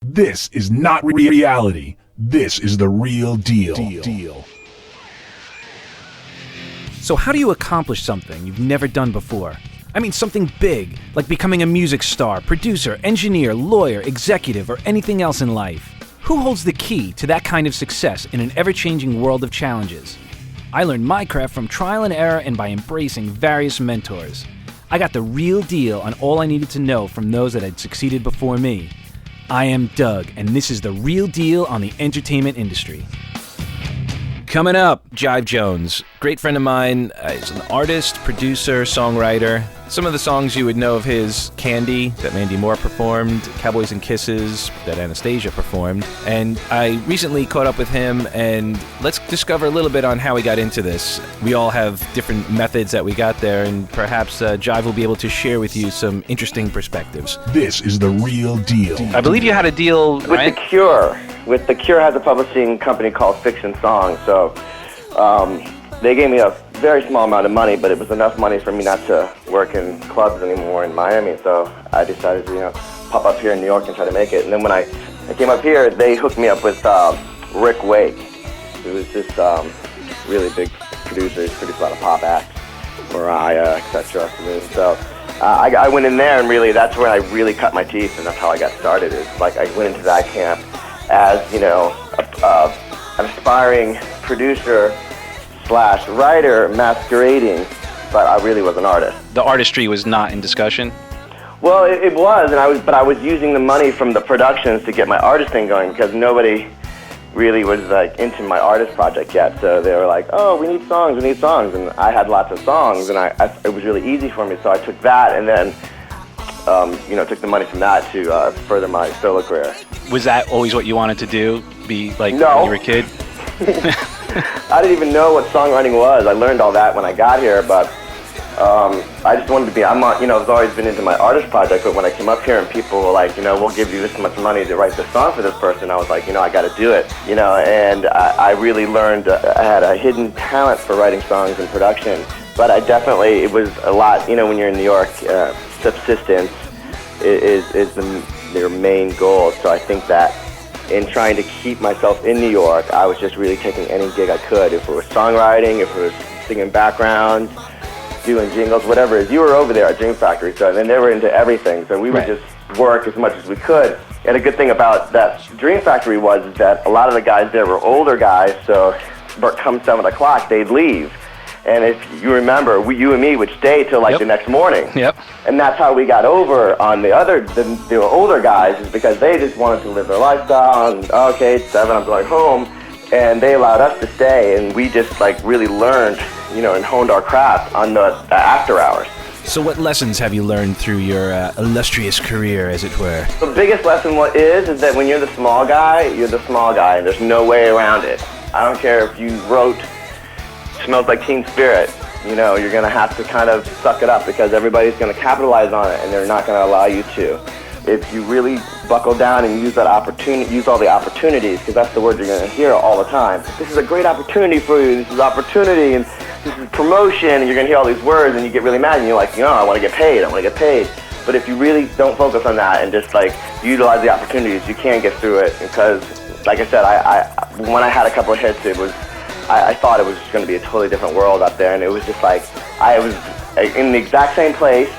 This is not reality. This is the real deal. So how do you accomplish something you've never done before? I mean something big, like becoming a music star, producer, engineer, lawyer, executive, or anything else in life. Who holds the key to that kind of success in an ever-changing world of challenges? I learned my craft from trial and error and by embracing various mentors. I got the real deal on all I needed to know from those that had succeeded before me. I am Doug, and this is the real deal on the entertainment industry. Coming up, Jive Jones, great friend of mine. He's an artist, producer, songwriter. Some of the songs you would know of his: Candy, that Mandy Moore performed, Cowboys and Kisses, that Anastasia performed. And I recently caught up with him, and let's discover a little bit on how he got into this. We all have different methods that we got there, and perhaps Jive will be able to share with you some interesting perspectives. This is the real deal. I believe you had a deal, with right? The Cure. The Cure has a publishing company called Fiction Songs, so they gave me a very small amount of money, but it was enough money for me not to work in clubs anymore in Miami, so I decided to, pop up here in New York and try to make it. And then when I came up here, they hooked me up with Rick Wake, who was this really big producer. He's produced a lot of pop acts, Mariah, etc. So I went in there, and really that's where I really cut my teeth, and that's how I got started. It's like I went into that camp as, an aspiring producer / writer masquerading, but I really was an artist. The artistry was not in discussion? Well, it was, but I was using the money from the productions to get my artist thing going, because nobody really was into my artist project yet. So they were like, "Oh, we need songs, and I had lots of songs, and it was really easy for me. So I took that, and then took the money from that to further my solo career. Was that always what you wanted to do? Be like No. when you were a kid? I didn't even know what songwriting was. I learned all that when I got here, but I just wanted to be, I've always been into my artist project, but when I came up here and people were like, we'll give you this much money to write this song for this person, I was like, I got to do it, and I really learned, I had a hidden talent for writing songs and production, but it was a lot, when you're in New York, subsistence is their main goal, so I think that in trying to keep myself in New York, I was just really taking any gig I could. If it was songwriting, if it was singing backgrounds, doing jingles, whatever it is. You were over there at Dream Factory, so then they were into everything, so we would just work as much as we could. And a good thing about that Dream Factory was that a lot of the guys there were older guys, so come 7 o'clock, they'd leave. And if you remember, you and me would stay till the next morning. Yep. And that's how we got over on the older guys, is because they just wanted to live their lifestyle. And okay, it's 7, I'm going home. And they allowed us to stay, and we just really learned, and honed our craft on the after hours. So what lessons have you learned through your illustrious career, as it were? The biggest lesson is that when you're the small guy, you're the small guy, and there's no way around it. I don't care if you wrote Smells Like Teen Spirit, you're going to have to kind of suck it up, because everybody's going to capitalize on it, and they're not going to allow you to. If you really buckle down and use all the opportunities, because that's the word you're going to hear all the time. This is a great opportunity for you, this is opportunity, and this is promotion, and you're going to hear all these words, and you get really mad, and you're like, I want to get paid. But if you really don't focus on that and just utilize the opportunities, you can get through it, because, like I said, when I had a couple of hits, I thought it was just going to be a totally different world up there, and it was just I was in the exact same place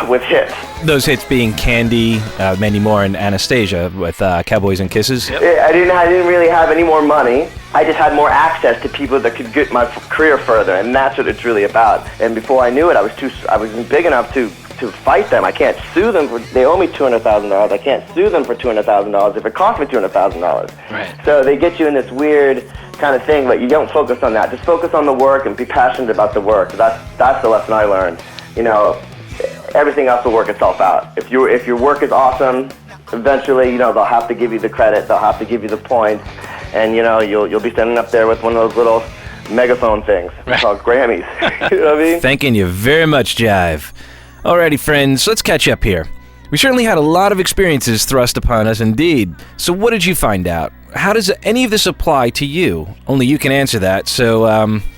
with hits. Those hits being Candy, Mandy Moore, and Anastasia with Cowboys and Kisses. Yep. I didn't really have any more money. I just had more access to people that could get my career further, and that's what it's really about. And before I knew it, I wasn't big enough to fight them. I can't sue them. They owe me $200,000. I can't sue them for $200,000 if it cost me $200,000. Right. So they get you in this weird kind of thing, but you don't focus on that. Just focus on the work and be passionate about the work. That's the lesson I learned. Everything else will work itself out. If your work is awesome, eventually, they'll have to give you the credit. They'll have to give you the points, and you'll be standing up there with one of those little megaphone things called Grammys. You know what I mean? Thanking you very much, Jive. Alrighty, friends, let's catch up here. We certainly had a lot of experiences thrust upon us indeed. So what did you find out? How does any of this apply to you? Only you can answer that, so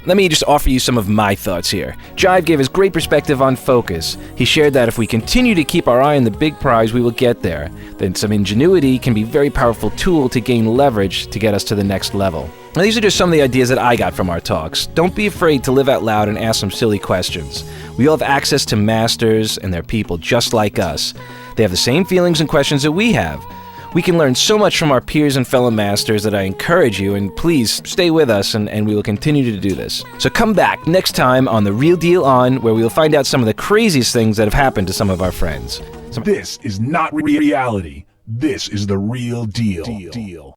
let me just offer you some of my thoughts here. Jive gave us great perspective on focus. He shared that if we continue to keep our eye on the big prize, we will get there. Then some ingenuity can be a very powerful tool to gain leverage to get us to the next level. Now, these are just some of the ideas that I got from our talks. Don't be afraid to live out loud and ask some silly questions. We all have access to masters and they're people just like us. They have the same feelings and questions that we have. We can learn so much from our peers and fellow masters that I encourage you, and please stay with us and we will continue to do this. So come back next time on The Real Deal On, where we will find out some of the craziest things that have happened to some of our friends. This is not reality. This is the real deal.